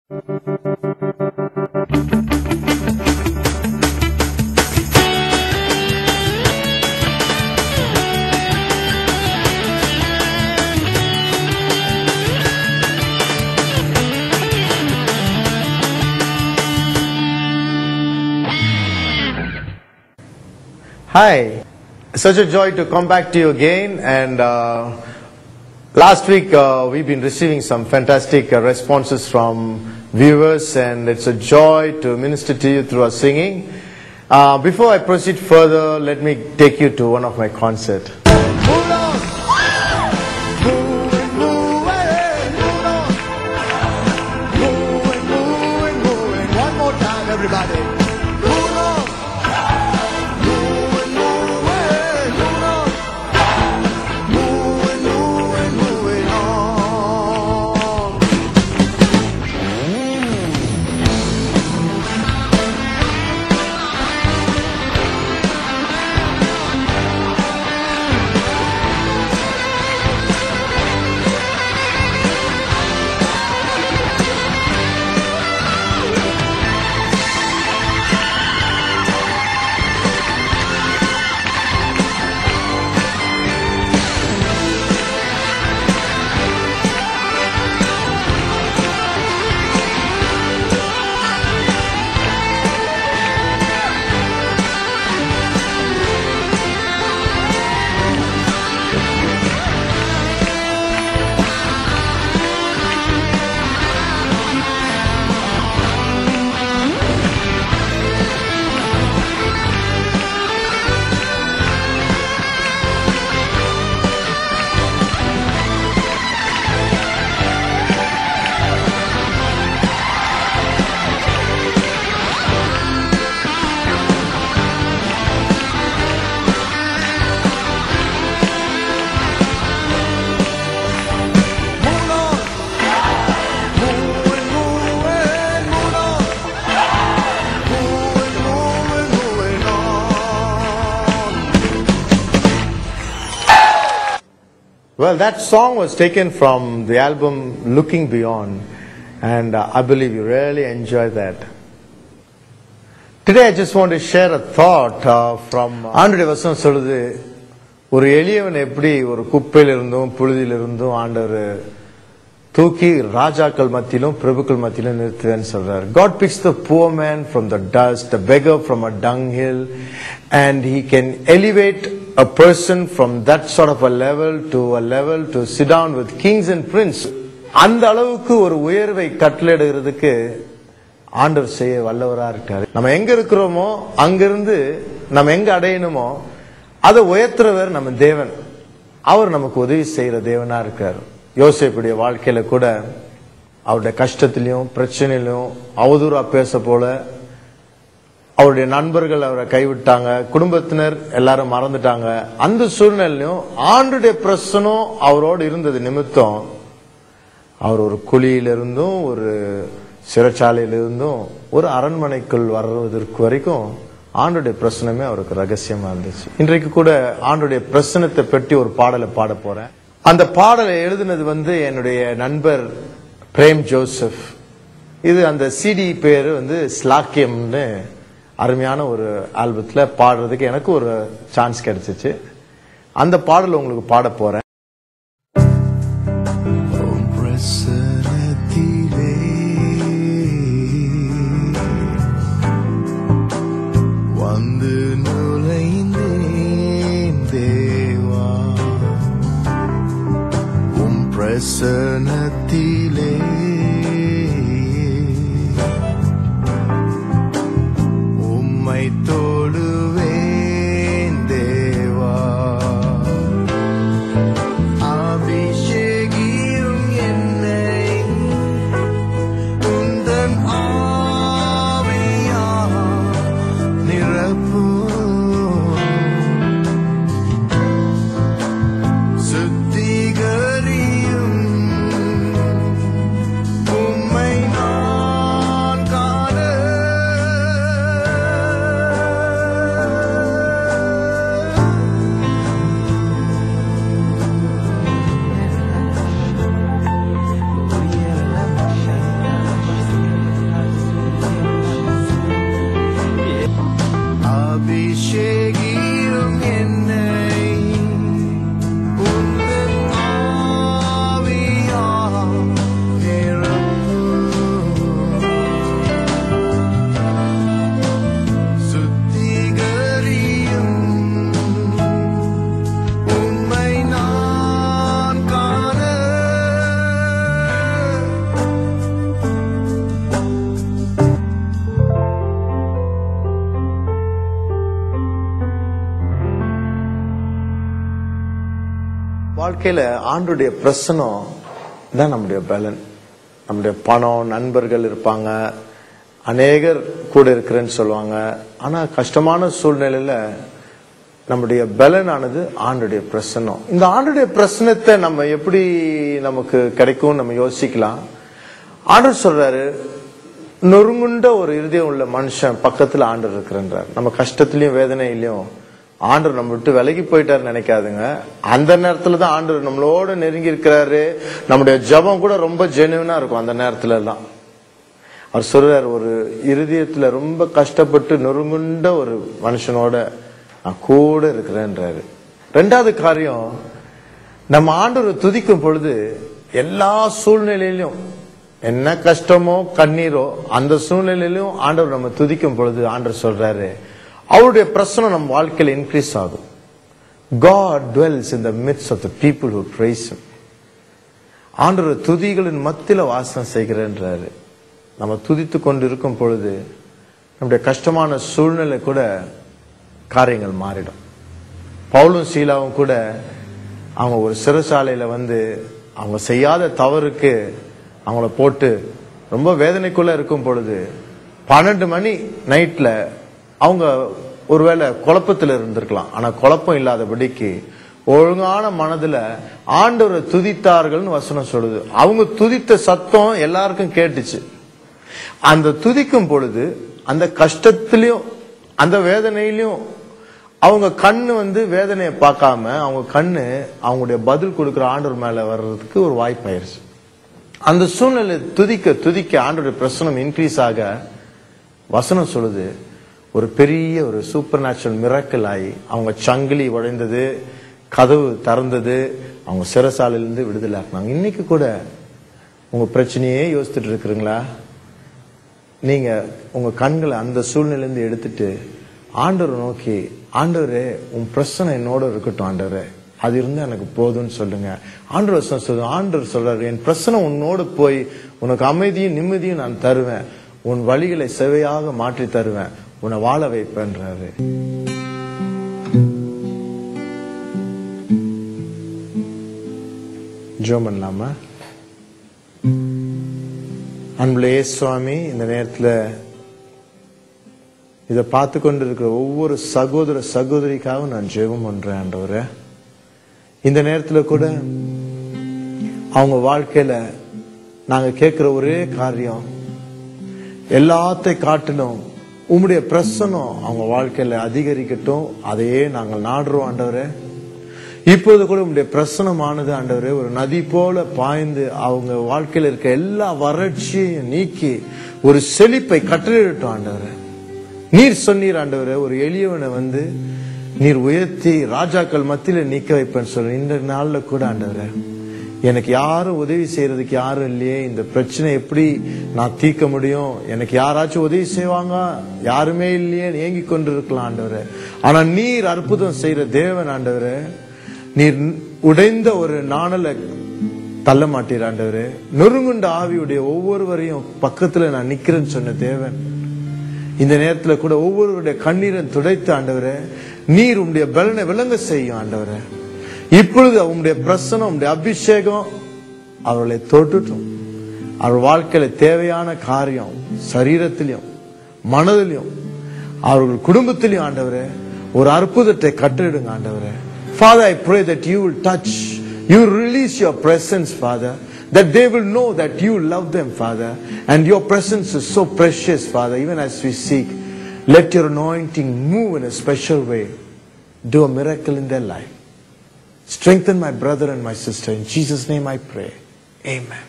Hi, such a joy to come back to you again, and last week we've been receiving some fantastic responses from viewers, and it's a joy to minister to you through our singing. Before I proceed further, let me take you to one of my concerts. One more time, everybody. Well, that song was taken from the album Looking Beyond, and I believe you really enjoyed that. Today I just want to share a thought from ஆண்டவருடைய வசனம் சொல்லுது, ஒரு எளியவன் எப்படி ஒரு குப்பையில இருந்தும் புழுதியில இருந்தும் ஆண்டவர் தூக்கி ராஜாக்கள் மத்தியிலும் பிரபுக்கள் மத்தியிலும் நிறுத்துவேன்னு சொல்றாரு. God picks the poor man from the dust, the beggar from a dunghill, and he can elevate a person from that sort of a level to sit down with kings and princes. அந்த அளவுக்கு ஒரு உயர்வை கட்டளையிடுகிறதுக்கு ஆண்டவர் செய்ய வல்லவரா இருக்காரு. நம்ம எங்க இருக்கிறோமோ அங்கிருந்து நம்ம எங்க அடையணுமோ அதை உயர்த்துறவர் நம்ம தேவன். அவர் நமக்கு உதவி செய்யற தேவனா இருக்காரு. யோசேப்புடைய வாழ்க்கையில கூட அவருடைய கஷ்டத்திலையும் பிரச்சனையிலும் அவதூறா பேச போல அவருடைய நண்பர்கள் அவரை கைவிட்டாங்க, குடும்பத்தினர் எல்லாரும் மறந்துட்டாங்க. அந்த சூழ்நிலையும் ஆண்டுடைய பிரசனம் அவரோடு இருந்தது நிமித்தம் அவர் ஒரு குழியிலிருந்தும் ஒரு சிறைச்சாலையிலிருந்தும் ஒரு அரண்மனைக்குள் வர்றதற்கு வரைக்கும் ஆண்டுடைய பிரசனமே அவருக்கு ரகசியமா இருந்துச்சு. இன்றைக்கு கூட ஆண்டுடைய பிரசனத்தை பற்றி ஒரு பாடலை பாட போறேன். அந்த பாடலை எழுதினது என்னுடைய நண்பர் பிரேம் ஜோசப். இது அந்த சிடி பேரு ஸ்லாக்கியம்னு அருமையான ஒரு ஆல்பத்துல பாடுறதுக்கு எனக்கு ஒரு சான்ஸ் கிடைச்சிச்சு. அந்த பாடல் உங்களுக்கு பாட போறேன். வந்து நுழைந்தேன் தேவா உம் பிரசன்னத்திலே உம்மை தொழுவேன் தேவா வாழ்க்கையில ஆண்டவருடைய பிரசனம் தான் நம்முடைய பலன். நம்முடைய பணம், நண்பர்கள் இருப்பாங்க, அநேகர் கூட இருக்கிறேன்னு சொல்லுவாங்க. ஆனா கஷ்டமான சூழ்நிலையில நம்முடைய பலனானது ஆண்டவருடைய பிரசனம். இந்த ஆண்டவருடைய பிரசனத்தை நம்ம எப்படி நமக்கு கிடைக்கும் நம்ம யோசிக்கலாம். ஆண்டவர் சொல்றாரு, நொறுங்குண்ட ஒரு இருதயம் உள்ள மனுஷன் பக்கத்துல ஆண்டவர் இருக்கிறார். நம்ம கஷ்டத்திலயும் வேதனையிலயும் ஆண்டவர் நம்ம விட்டு விலகி போயிட்டாரு நினைக்காதுங்க. அந்த நேரத்துல தான் ஆண்டவர் நம்மளோட நெருங்கி இருக்கிறாரு. நம்முடைய ஜெபம் கூட ரொம்ப ஜெனுவினா இருக்கும் அந்த நேரத்துல எல்லாம். அவர் சொல்றாரு, ஒரு இருதயத்துல ரொம்ப கஷ்டப்பட்டு நொறுங்குண்ட ஒரு மனுஷனோட நான் கூட இருக்கிறேன்றாரு. ரெண்டாவது காரியம், நம்ம ஆண்டவரை துதிக்கும் பொழுது எல்லா சூழ்நிலையிலும் என்ன கஷ்டமோ கண்ணீரோ அந்த சூழ்நிலையிலும் ஆண்டவர் நம்ம துதிக்கும் பொழுது ஆண்டவர் சொல்றாரு, அவருடைய பிரசனம் நம்ம வாழ்க்கையில இன்க்ரீஸ் ஆகும். God dwells in the midst of the people who praise him. ஆண்டவர் துதிகளின் மத்தியில வாசம் செய்கிறேன்றாரு. நம்ம துதித்து கொண்டு இருக்கும் பொழுது நம்முடைய கஷ்டமான சூழ்நிலை கூட காரியங்கள் மாறிடும். பவுலும் சீலாவும் கூட அவங்க ஒரு சிறைச்சாலையில அவங்க செய்யாத தவறுக்கு அவங்கள போட்டு ரொம்ப வேதனைக்குள்ள இருக்கும் பொழுது 12 மணி நைட்ல அவங்க ஒருவேளை குழப்பத்தில் இருந்திருக்கலாம். ஆனா குழப்பம் இல்லாதபடிக்கு ஒழுங்கான மனதுல ஆண்டவரை துதித்தார்கள்னு வசனம் சொல்லுது. அவங்க துதித்த சத்தம் எல்லாருக்கும் கேட்டுச்சு. அந்த துதிக்கும் பொழுது அந்த கஷ்டத்திலையும் அந்த வேதனையிலையும் அவங்க கண்ணு வேதனையை பார்க்காம அவங்க கண்ணு அவங்களுடைய பதில் கொடுக்கிற ஆண்டவர் மேல வர்றதுக்கு ஒரு வாய்ப்பாயிருச்சு. அந்த சூழ்நிலை துதிக்க துதிக்க ஆண்டவருடைய பிரசனம் இன்க்ரீஸ் ஆக வசனம் சொல்லுது, ஒரு பெரிய ஒரு சூப்பர் நேச்சுரல் மிராக்கிள் ஆகி அவங்க சங்கிலி உடைந்தது, கதவு திறந்தது, அவங்க சிறைசாலையிலிருந்து விடுதலை ஆக்குனாங்க. இன்னைக்கு கூட உங்க பிரச்சனையே யோசிச்சுட்டு இருக்கிறீங்களா? நீங்க உங்க கண்களை அந்த சூழ்நிலையிலிருந்து எடுத்துட்டு ஆண்டவரை நோக்கி, ஆண்டவரே உன் பிரச்சனை என்னோட இருக்கட்டும் ஆண்டவரே, அது இருந்தா எனக்கு போதும்னு சொல்லுங்க. ஆண்டவர் சொல்றாரு, என் பிரச்சனை உன்னோடு போய் உனக்கு அமைதியும் நிம்மதியும் நான் தருவேன், உன் வழிகளை செவையாக மாற்றி தருவேன், உன்னை வாழ வைப்பேன்றாரு. ஜெபம் பண்ணலாமா? அன்புள்ள சுவாமி, இந்த நேரத்துல இதை பார்த்து கொண்டு இருக்கிற ஒவ்வொரு சகோதர சகோதரிக்காகவும் நான் ஜெபம் பண்றேன் ஆண்டவரே. இந்த நேரத்துல கூட அவங்க வாழ்க்கையில நாங்க கேட்கிற ஒரே காரியம், எல்லாத்தை காட்டிலும் உம்முடைய பிரசனம் அவங்க வாழ்க்கையில அதிகரிக்கட்டும், அதையே நாங்கள் நாடுறோம் ஆண்டவரே. இப்போது கூட உம்முடைய பிரசனமானது ஆண்டவரே ஒரு நதி போல பாய்ந்து அவங்க வாழ்க்கையில இருக்க எல்லா வறட்சியையும் நீக்கி ஒரு செழிப்பை கட்டளிடட்டும் ஆண்டவரே. நீர் சொன்னீர் ஆண்டவரே, ஒரு எளியவனை நீர் உயர்த்தி ராஜாக்கள் மத்தியில நீக்க வைப்பேன்னு சொல்ற இந்த நாள்ல கூட ஆண்டவரே, எனக்கு யாரும் உதவி செய்யறதுக்கு யாரும் இல்லையே, இந்த பிரச்சனை எப்படி நான் தீர்க்க முடியும், எனக்கு யாராச்சும் உதவி செய்வாங்க, யாருமே இல்லையே ஏங்கி கொண்டு இருக்கலாம் ஆண்டவரே. ஆனா நீர் அற்புதம் செய்யற தேவன் ஆண்டவரே. நீர் உடைந்த ஒரு நாணலை தள்ள மாட்டீர் ஆண்டவரே. நொறுங்குண்ட ஆவியுடைய ஒவ்வொருவரையும் பக்கத்துல நான் நிக்கிறேன்னு சொன்ன தேவன், இந்த நேரத்துல கூட ஒவ்வொருவருடைய கண்ணீரை துடைத்து ஆண்டவரே, நீர் உம்முடைய பலனை விளங்க செய்யும் ஆண்டவரே. இப்பொழுது உம்முடைய பிரசனம், உம்முடைய அபிஷேகம் அவர்களை தொட்டுட்டும். அவர் வாழ்க்கையில தேவையான காரியம் சரீரத்திலையும் மனதிலையும் அவர்கள் குடும்பத்திலையும் ஆண்டவரே ஒரு அற்புதத்தை கட்டளிடுங்க ஆண்டவரே. Father, I pray that you will touch, you will release your presence, Father, that they will know that you love them, Father, and your presence is so precious, Father, even as we seek. Let your anointing move in a special way. Do a miracle in their life. Strengthen my brother and my sister. In Jesus' name I pray. Amen.